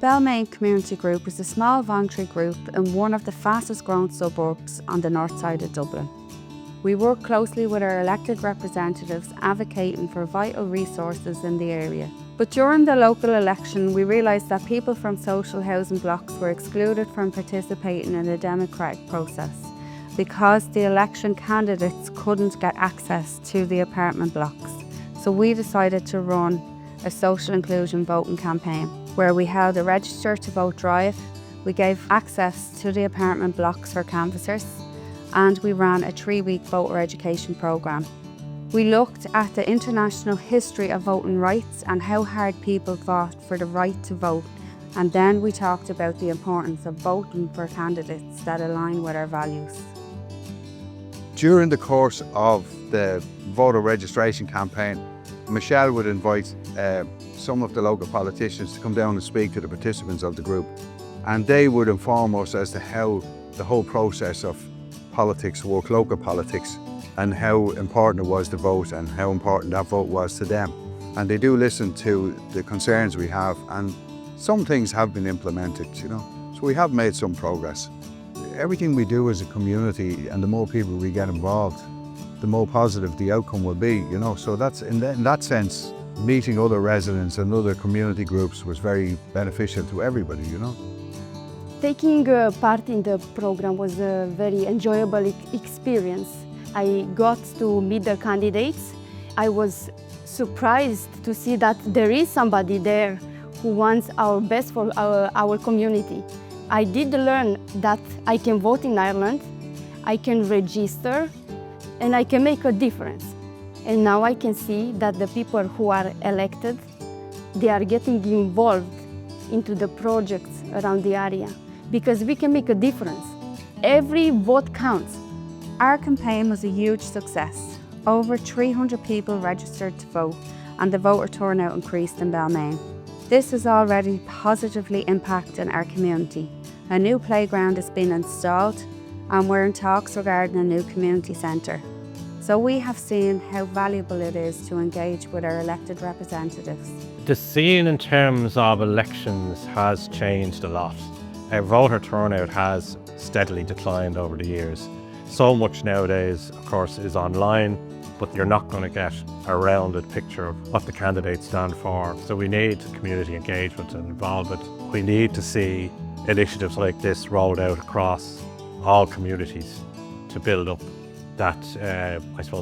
Belmayne Community Group is a small voluntary group in one of the fastest growing suburbs on the north side of Dublin. We work closely with our elected representatives advocating for vital resources in the area. But during the local election, we realised that people from social housing blocks were excluded from participating in the democratic process because the election candidates couldn't get access to the apartment blocks. So we decided to run a social inclusion voting campaign where we held a register to vote drive, we gave access to the apartment blocks for canvassers, and we ran a 3-week voter education programme. We looked at the international history of voting rights and how hard people fought for the right to vote, and then we talked about the importance of voting for candidates that align with our values. During the course of the voter registration campaign, Michelle would invite some of the local politicians to come down and speak to the participants of the group, and they would inform us as to how the whole process of politics work, local politics, and how important it was to vote and how important that vote was to them. And they do listen to the concerns we have, and some things have been implemented, so we have made some progress. Everything we do as a community, and the more people we get involved, the more positive the outcome will be, so that's in that sense, meeting other residents and other community groups was very beneficial to everybody, Taking part in the program was a very enjoyable experience. I got to meet the candidates. I was surprised to see that there is somebody there who wants our best for our community. I did learn that I can vote in Ireland, I can register, and I can make a difference. And now I can see that the people who are elected, they are getting involved into the projects around the area because we can make a difference. Every vote counts. Our campaign was a huge success. Over 300 people registered to vote and the voter turnout increased in Belmayne. This has already positively impacted our community. A new playground has been installed and we're in talks regarding a new community centre. So we have seen how valuable it is to engage with our elected representatives. The scene in terms of elections has changed a lot. Our voter turnout has steadily declined over the years. So much nowadays, of course, is online, but you're not going to get a rounded picture of what the candidates stand for. So we need community engagement and involvement. We need to see initiatives like this rolled out across all communities to build up that,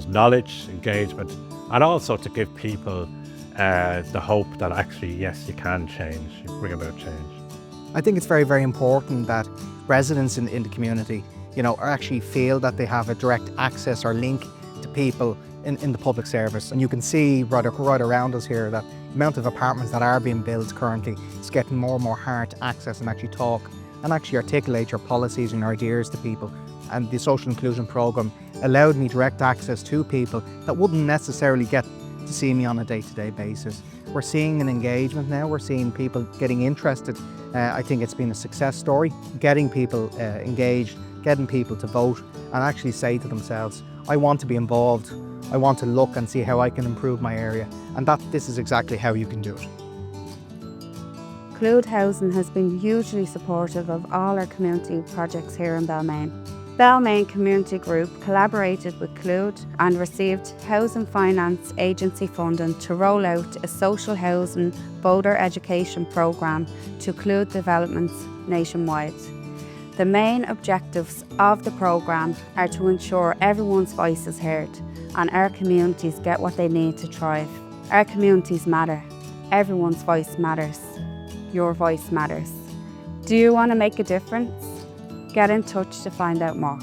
knowledge, engagement, and also to give people the hope that actually, yes, you can change, you bring about change. I think it's very, very important that residents in the community actually feel that they have a direct access or link to people in the public service. And you can see right around us here that the amount of apartments that are being built currently is getting more and more hard to access and actually talk and actually articulate your policies and your ideas to people. And the social inclusion programme allowed me direct access to people that wouldn't necessarily get to see me on a day-to-day basis. We're seeing an engagement now, we're seeing people getting interested. I think it's been a success story, getting people engaged, getting people to vote and actually say to themselves, I want to be involved, I want to look and see how I can improve my area, and this is exactly how you can do it. Clúid Housing has been hugely supportive of all our community projects here in Belmayne. Belmayne Community Group collaborated with Clúid and received Housing Finance Agency funding to roll out a social housing voter education programme to Clúid developments nationwide. The main objectives of the programme are to ensure everyone's voice is heard and our communities get what they need to thrive. Our communities matter. Everyone's voice matters. Your voice matters. Do you want to make a difference? Get in touch to find out more.